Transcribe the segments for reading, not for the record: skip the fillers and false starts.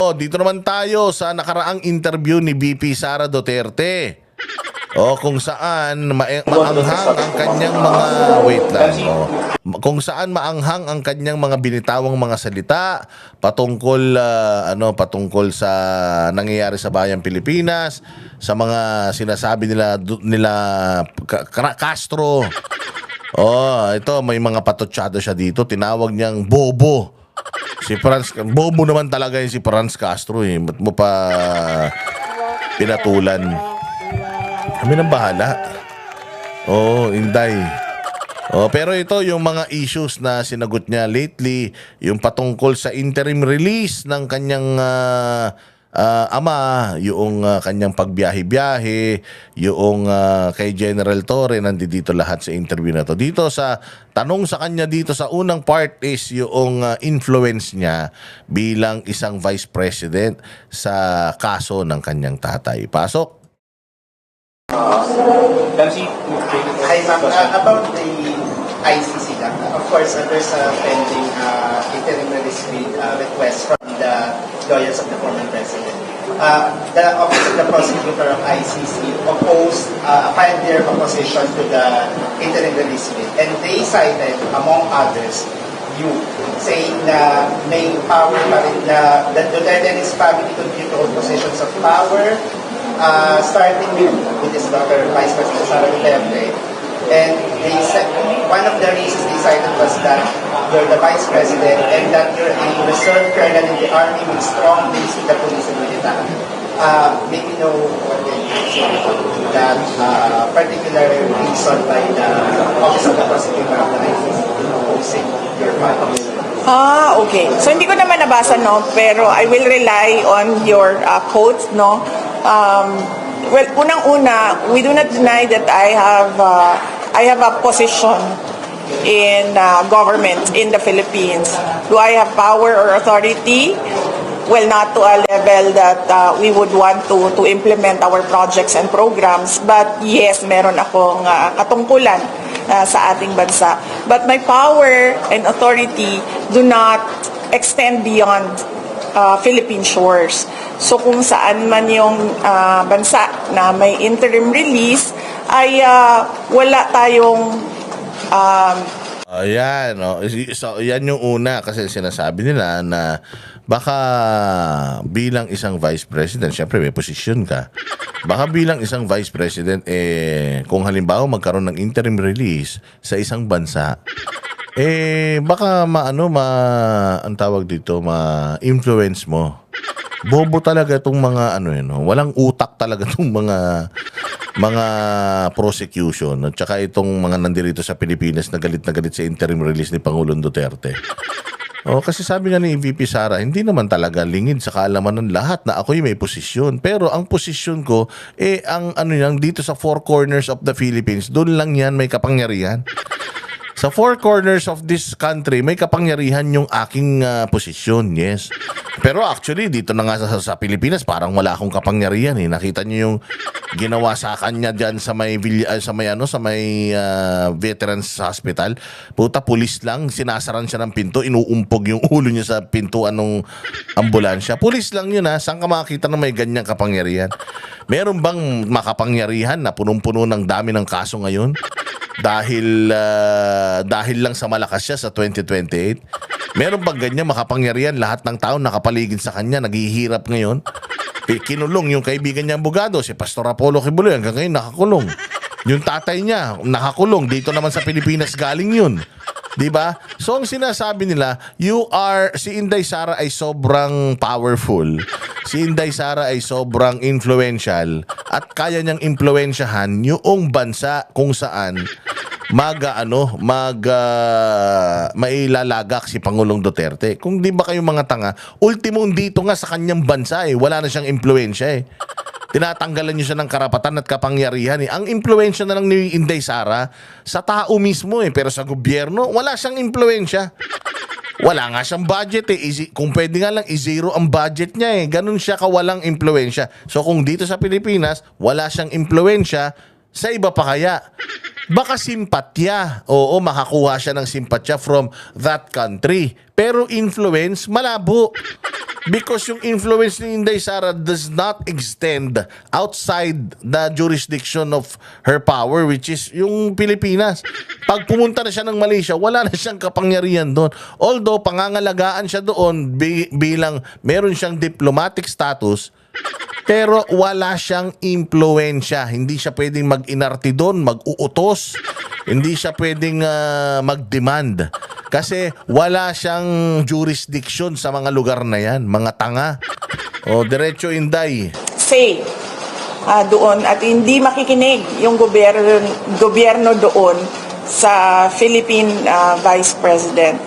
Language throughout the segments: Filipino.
Dito naman tayo sa nakaraang interview ni VP Sara Duterte. Kung saan maanghang ang kanyang mga kung saan maanghang ang kanyang mga binitawang mga salita patungkol patungkol sa nangyayari sa bayang Pilipinas, sa mga sinasabi nila Castro. Ito may mga patotsado siya dito, tinawag niyang bobo. Si Franz, bobo naman talaga si Franz Castro eh. Ba't mo pa pinatulan? Kami nang bahala. Inday. Pero ito yung mga issues na sinagot niya lately, yung patungkol sa interim release ng kanyang ama, yung kanyang pagbiyahe-biyahe, yung kay General Torre, nandito lahat sa interview na to. Dito sa tanong sa kanya dito sa unang part is yung influence niya bilang isang vice president sa kaso ng kanyang tatay. Pasok. Hi ma'am, about the ICC lang. Of course, there's a pending interim release request from the lawyers of the former president. The Office of the Prosecutor of ICC opposed, filed their opposition to the interim release bill. And they cited, among others, you, saying na may power pa rin na Duterte and his family continue to hold positions of power, starting with his daughter, Vice President Sara Duterte. And they said, one of the reasons they cited was that you're the Vice President and that you're a reserve colonel in the Army with strong links with the police and military. Maybe no that particular reason by the Office of the Prosecutor of the ICC opposing your party. Okay. So hindi ko naman nabasa, no, pero I will rely on your quotes, no. Well, unang-una, we do not deny that I have a position in government in the Philippines. Do I have power or authority? Well, not to a level that we would want to implement our projects and programs. But yes, meron akong katungkulan sa ating bansa. But my power and authority do not extend beyond Philippine shores. So kung saan man yung bansa na may interim release ay wala tayong Ayan, so yan yung una kasi sinasabi nila na baka bilang isang vice president, syempre may posisyon ka. Baka bilang isang vice president kung halimbawa magkaroon ng interim release sa isang bansa, baka ang tawag dito, ma-influence mo. Bobo talaga itong mga walang utak talaga itong mga prosecution at saka itong mga nandirito sa Pilipinas na galit sa interim release ni Pangulong Duterte. Kasi sabi nga ni VP Sara, hindi naman talaga lingid sa kaalaman ng lahat na ako'y may posisyon. Pero ang posisyon ko, ang dito sa four corners of the Philippines, doon lang yan may kapangyarihan. Sa four corners of this country, may kapangyarihan yung aking posisyon, yes. Pero actually, dito na nga sa Pilipinas, parang wala akong kapangyarihan eh. Nakita niyo yung ginawa sa kanya diyan sa may Veterans Hospital. Puta, pulis lang, sinasaran siya ng pinto, inuumpog yung ulo niya sa pintuan ng ambulansya. Pulis lang yun ha. Saan ka makakita na may ganyang kapangyarihan? Meron bang makapangyarihan na punong-puno ng dami ng kaso ngayon? Dahil lang sa malakas siya sa 2028? Meron bang ganyan makapangyarihan? Lahat ng tao nakapaligid sa kanya, naghihirap ngayon. Kinulong yung kaibigan niya abogado, si Pastor Apollo Kibuloy, hanggang ngayon nakakulong. Yung tatay niya nakakulong, dito naman sa Pilipinas galing yun. Diba? So ang sinasabi nila, si Inday Sara ay sobrang powerful. Si Inday Sara ay sobrang influential at kaya niyang impluwensyahan yung bansa kung saan mailalagak si Pangulong Duterte. Kung di ba kayo mga tanga, ultimo dito nga sa kanyang bansa wala na siyang impluwensya Tinatanggalan niyo siya ng karapatan at kapangyarihan Ang impluwensya na lang ni Inday Sara sa tao mismo pero sa gobyerno wala siyang impluwensya. Wala nga siyang budget Kung pwede nga lang i-zero ang budget niya Ganun siya kawalang impluwensya. So kung dito sa Pilipinas wala siyang impluwensya, sa iba pa kaya? Baka simpatya. Oo, makakuha siya ng simpatya from that country. Pero influence, malabo. Because yung influence ni Inday Sara does not extend outside the jurisdiction of her power, which is yung Pilipinas. Pag pumunta na siya ng Malaysia, wala na siyang kapangyarihan doon. Although pangangalagaan siya doon bilang meron siyang diplomatic status, pero wala siyang impluensya. Hindi siya pwedeng mag-inarte doon, mag-uutos. Hindi siya pwedeng mag-demand. Kasi wala siyang jurisdiction sa mga lugar na yan. Mga tanga. O, diretso Inday. Say doon at hindi makikinig yung gobyerno doon sa Philippine Vice President.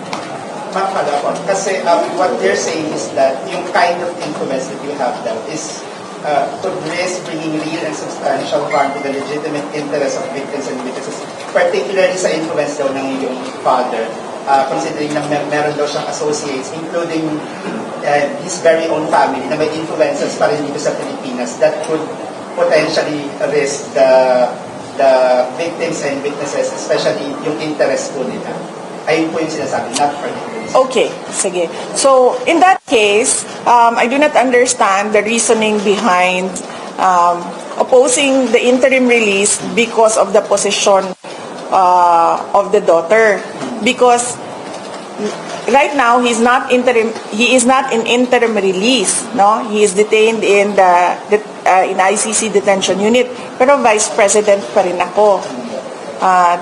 Ma'am, po. Kasi what they're saying is that yung kind of influence that you have daw is to risk bringing real and substantial harm to the legitimate interests of victims and witnesses, particularly sa influence daw ng iyong father, considering na meron daw siyang associates, including his very own family, na may influences pa rin dito sa Pilipinas that could potentially risk the victims and witnesses, especially yung interest po nila. Ayun po yung sinasabi, not particularly. Okay, sige. So, in that case, I do not understand the reasoning behind opposing the interim release because of the position of the daughter. Because right now, he is not in interim release, no? He is detained in in ICC detention unit. Pero vice president pa rin ako.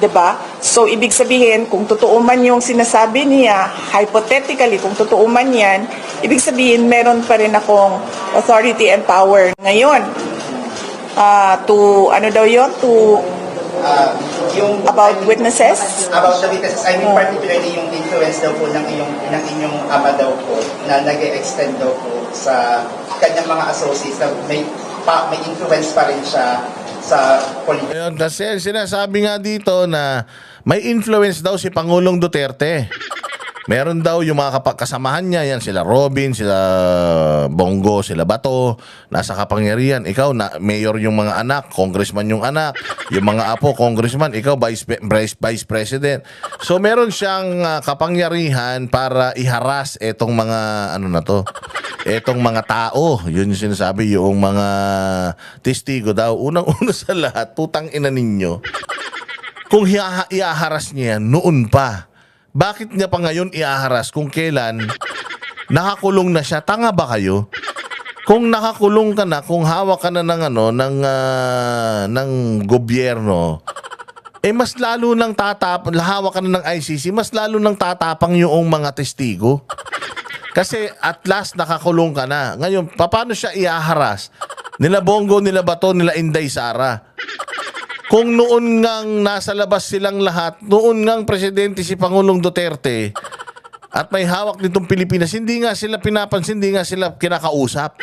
'Di ba? So ibig sabihin kung totoo man yung sinasabi niya, hypothetically kung totoo man 'yan, ibig sabihin meron pa rin akong authority and power ngayon. To ano daw 'yon? To yung about witnesses? About the witnesses, I mean particularly yung influence daw po ng inyong ama daw po na nag-extend daw po sa kanyang mga associates na may influence pa rin siya sa politika. Ayun, kasi sinasabi nga dito na may influence daw si Pangulong Duterte. Meron daw yung mga kasamahan niya, yan sila Robin, sila Bongo, sila Bato, nasa kapangyarihan. Ikaw, mayor yung mga anak, congressman yung anak, yung mga apo, congressman, ikaw, vice president. So meron siyang kapangyarihan para iharas etong mga, ano na to, etong mga tao. Yun yung sinasabi, yung mga testigo daw. Unang-una sa lahat, putang ina ninyo. Kung iaharas niya yan, noon pa. Bakit niya pa ngayon iaharas kung kailan nakakulong na siya? Tanga ba kayo? Kung nakakulong ka na, kung hawak ka na ng ng gobyerno, mas lalo nang hawak ka na ng ICC, mas lalo nang tatapang yung mga testigo. Kasi at last nakakulong ka na. Ngayon, paano siya iaharas? Nila Bongo, nila Bato, nila Inday Sara. Kung noon ngang nasa labas silang lahat, noon ngang presidente si Pangulong Duterte at may hawak nitong Pilipinas, hindi nga sila pinapansin, hindi nga sila kinakausap.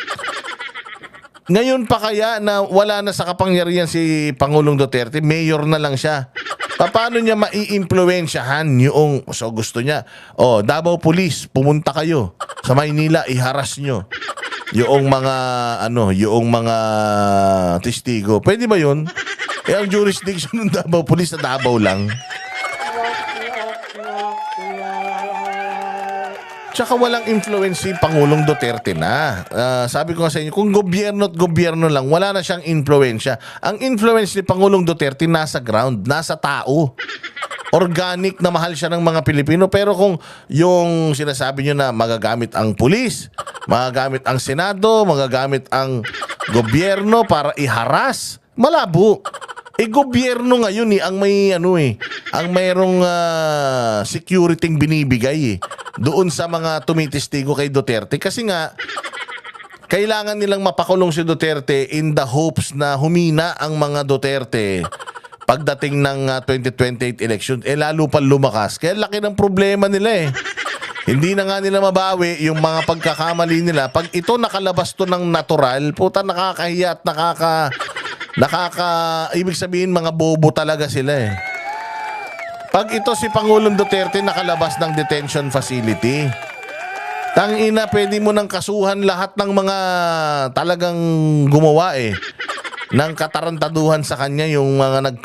Ngayon pa kaya na wala na sa kapangyarihan si Pangulong Duterte, mayor na lang siya. Paano niya mai-impluwensyahan yung gusto niya? Davao Police, pumunta kayo sa Maynila, iharas nyo yung mga testigo. Pwede ba yun? Ang jurisdiction ng Davao Police na Davao lang. Tsaka walang influence si Pangulong Duterte na. Sabi ko nga sa inyo, kung gobyerno at gobyerno lang, wala na siyang influensya. Ang influence ni Pangulong Duterte nasa ground, nasa tao. Organic na mahal siya ng mga Pilipino. Pero kung yung sinasabi nyo na magagamit ang pulis, magagamit ang Senado, magagamit ang gobyerno para iharas, malabo. Gobyerno ngayon ang may ang mayroong security binibigay doon sa mga tumitestigo kay Duterte. Kasi nga, kailangan nilang mapakulong si Duterte in the hopes na humina ang mga Duterte pagdating ng 2028 election. Lalo pa lumakas. Kaya laki ng problema nila Hindi na nga nila mabawi yung mga pagkakamali nila. Pag ito nakalabas to ng natural, puta nakakahiya at ibig sabihin mga bobo talaga sila Pag ito si Pangulong Duterte nakalabas ng detention facility, tangina, pwede mo nang kasuhan lahat ng mga talagang gumawa ng katarantaduhan sa kanya yung mga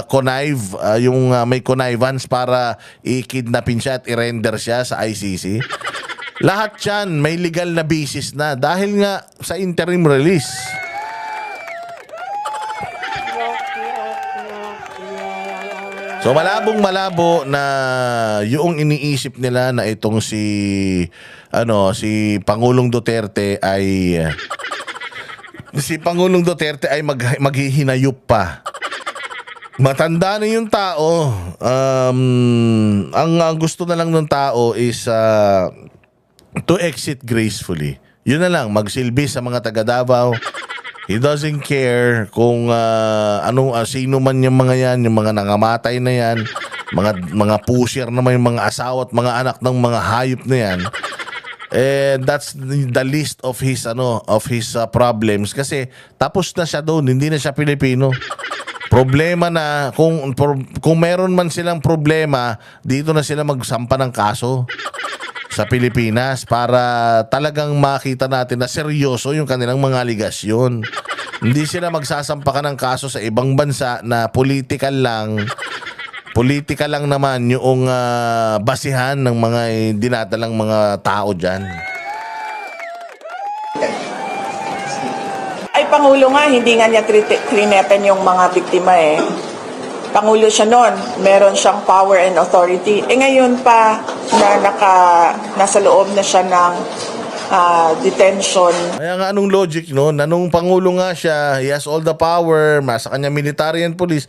connive, yung may connivance para i-kidnapin siya at i-render siya sa ICC. Lahat yan may legal na basis na dahil nga sa interim release. So malabong-malabo na yung iniisip nila na itong si Pangulong Duterte ay maghihinayup pa. Matanda na yung tao. Ang gusto na lang ng tao is to exit gracefully. Yun na lang, magsilbi sa mga taga Davao. He doesn't care kung sino man yung mga yan, yung mga nangamatay na yan, mga pusher naman yung mga asawa at mga anak ng mga hayop na yan. And that's the list of his problems kasi tapos na siya doon, hindi na siya Pilipino. Problema na kung meron man silang problema, dito na sila magsampa ng kaso sa Pilipinas para talagang makita natin na seryoso yung kanilang mga aligasyon. Hindi sila magsasampakan ng kaso sa ibang bansa na political lang naman yung basihan ng mga dinadalang mga tao dyan. Ay, Pangulo nga, hindi nga niya trinepen yung mga biktima eh. Pangulo siya noon, meron siyang power and authority. Ngayon pa na nasa loob na siya ng detention. Kaya nga anong logic no? Anong Pangulo nga siya, he has all the power, sa kanya military and police,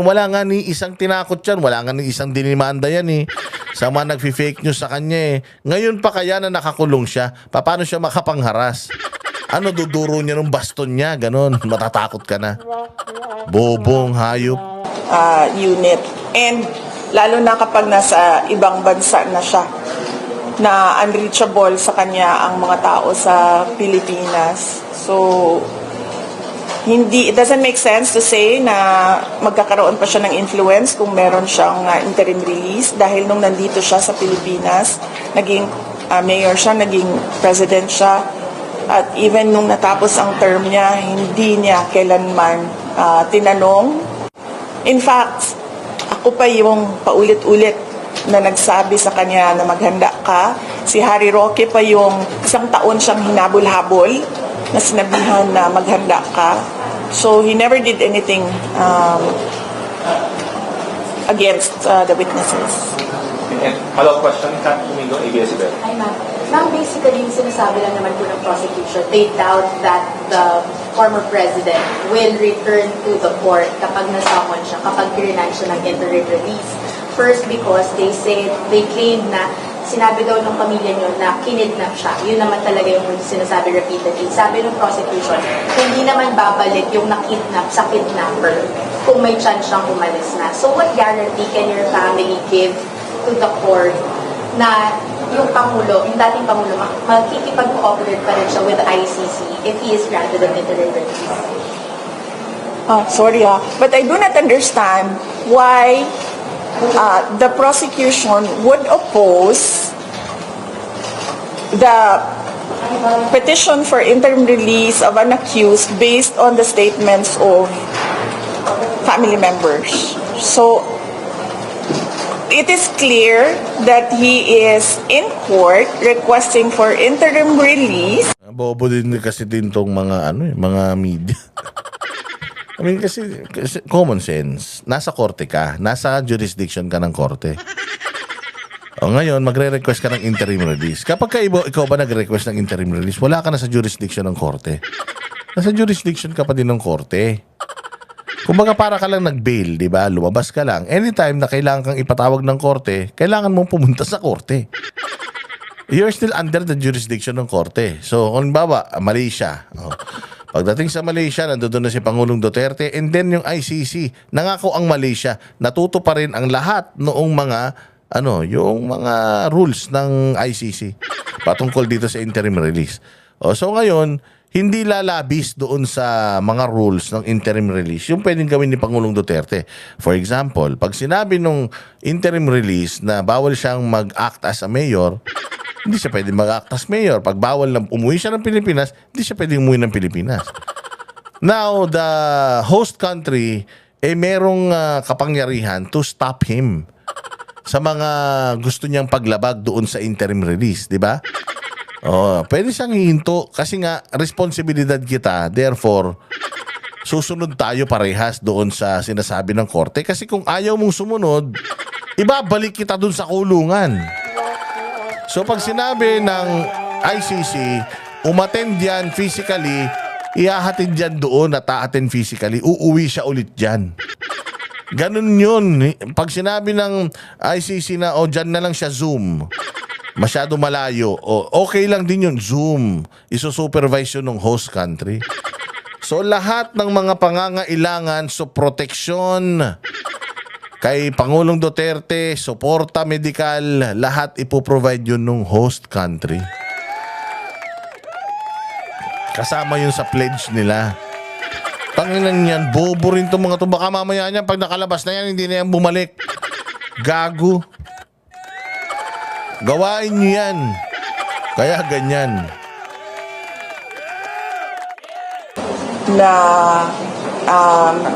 wala nga ni isang tinakot yan, wala nga ni isang dinimanda yan eh. Sa mga nagfi-fake news sa kanya eh. Ngayon pa kaya na nakakulong siya, paano siya makapangharas? Duduro niya ng baston niya, ganon, matatakot ka na. Bobong, hayop. Unit. And lalo na kapag nasa ibang bansa na siya, na unreachable sa kanya ang mga tao sa Pilipinas. So, it doesn't make sense to say na magkakaroon pa siya ng influence kung meron siyang interim release dahil nung nandito siya sa Pilipinas, naging mayor siya, naging president siya, at even nung natapos ang term niya, hindi niya kailanman tinanong. In fact, ako pa yung paulit-ulit na nagsabi sa kanya na maghanda ka. Si Harry Roque pa yung isang taon siyang hinabol-habol na sinabihan na maghanda ka. So he never did anything against the witnesses. And follow-up question, Kat Domingo, ABS-CBN. Hi, ma'am. Ma'am, basically, yung sinasabi lang naman po ng prosecution, they doubt that the former president will return to the court kapag nasamon siya, kapag girinan siya ng interim release. First, because they claim na sinabi daw ng pamilya niyo na kinidnap siya. Yun naman talaga yung sinasabi repeatedly. Sabi ng prosecution, hindi naman babalik yung nakidnap sa kidnapper kung may chance siyang umalis na. So what guarantee can your family give to the court na yung Pangulo, yung dating Pangulo, makikipag-cooperate pa rin siya with the ICC if he is granted an interim release? Sorry but I do not understand why the prosecution would oppose the petition for interim release of an accused based on the statements of family members. So, it is clear that he is in court requesting for interim release. Bobo din kasi tong mga media. I mean, kasi common sense. Nasa korte ka. Nasa jurisdiction ka ng korte. O ngayon, magre-request ka ng interim release. Kapag ikaw ba nagre-request ng interim release, wala ka na sa jurisdiction ng korte. Nasa jurisdiction ka pa din ng korte. Kumbaga para ka lang nag-bail, di ba? Lumabas ka lang. Anytime na kailangan kang ipatawag ng korte, kailangan mong pumunta sa korte. You're still under the jurisdiction ng korte. So, kung baba, Malaysia. Pagdating sa Malaysia, nandoon na si Pangulong Duterte, and then yung ICC, nangako ang Malaysia, natuto pa rin ang lahat noong yung mga rules ng ICC patungkol dito sa interim release. So ngayon, hindi lalabis doon sa mga rules ng interim release yung pwedeng gawin ni Pangulong Duterte. For example, pag sinabi nung interim release na bawal siyang mag-act as a mayor, hindi siya pwedeng mag-act as mayor. Pag bawal na umuwi siya ng Pilipinas, hindi siya pwedeng umuwi ng Pilipinas. Now, the host country, merong kapangyarihan to stop him sa mga gusto niyang paglabag doon sa interim release, di ba? Oh, pwede siyang hihinto kasi nga responsibilidad kita. Therefore, susunod tayo parehas doon sa sinasabi ng korte kasi kung ayaw mong sumunod, ibabalik kita doon sa kulungan. So pag sinabi ng ICC, umattend yan physically, ihahatid dyan doon at aattend physically, uuwi siya ulit dyan. Ganun yun. Pag sinabi ng ICC na, dyan na lang siya Zoom, masyado malayo, okay lang din yun, Zoom. Iso-supervise yun ng host country. So lahat ng mga pangangailangan sa proteksyon kay Pangulong Duterte, suporta medikal, lahat ipoprovide yun ng host country. Kasama yun sa pledge nila. Tanginan yan, bobo rin itong mga ito. Baka mamaya niyan, pag nakalabas na yan, hindi na yan bumalik. Gago. Gawain nyo yan. Kaya ganyan. Na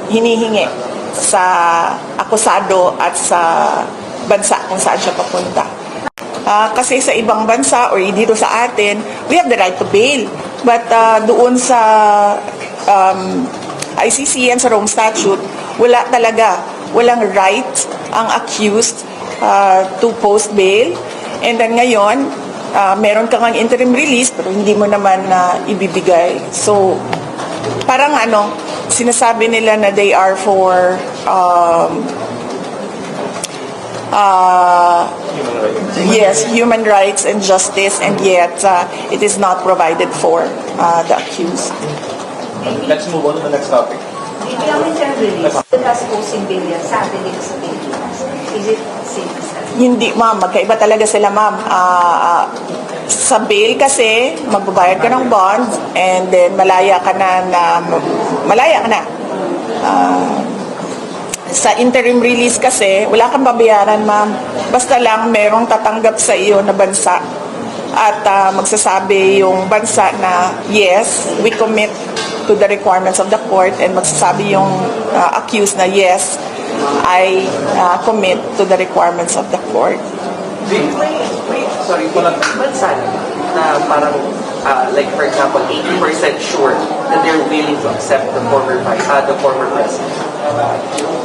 hinihingi sa akusado at sa bansa kung saan siya papunta. Kasi sa ibang bansa or dito sa atin, we have the right to bail. But doon sa ICC and sa Rome Statute, walang right ang accused to post bail. And then ngayon, meron kang interim release pero hindi mo naman ibibigay. So, parang sinasabi nila na they are for human rights and justice, and yet it is not provided for the accused. Let's move on to the next topic. Yung interim release, that's posting bail yan sa atin dito sa Pilipinas. Is it safe as that? Hindi, ma'am. Magkaiba talaga sila, ma'am. Sa bail kasi, magbabayad ka ng bond and then malaya ka na. Sa interim release kasi, wala kang babayaran, ma'am. Basta lang merong tatanggap sa iyo na bansa at magsasabi yung bansa na yes, we commit to the requirements of the court, and magsasabi yung accused na yes, I commit to the requirements of the court. Sorry, bansa na parang, like for example, 80% sure that they're willing to accept the former president.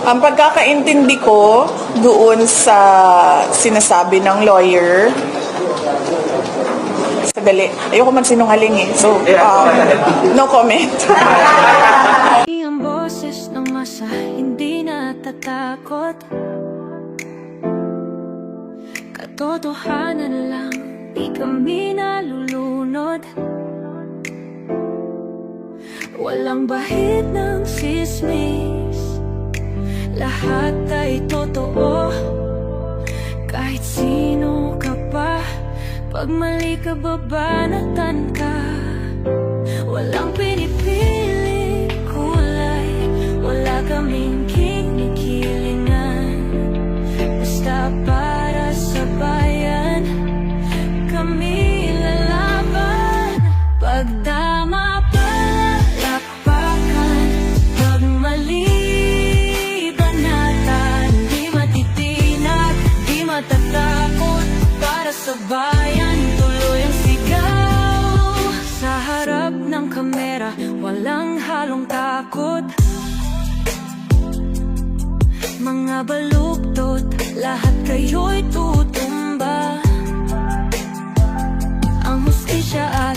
Ang pagkakaintindi ko doon sa sinasabi ng lawyer, sadali, ayoko magsinungaling so no comment. Ang boses ng masa hindi natatakot, katotohanan lang, di kami nalulunod. Walang bahid ng sismis, lahat ay totoo. Kahit sino ka pa, pag mali ka babanatan ka. Walang pinipili kulay, wala kaming kinikilingan. Basta para sa bayan, kami lalaban. Pagdama palakpakan, pag mali banatan. Di matitinag, di matatakot, para sa bayan tuloy ang sigaw. Sa harap ng kamera, walang halong takot. Mga baluktot, lahat kayo'y tutumba. Ang hustisya at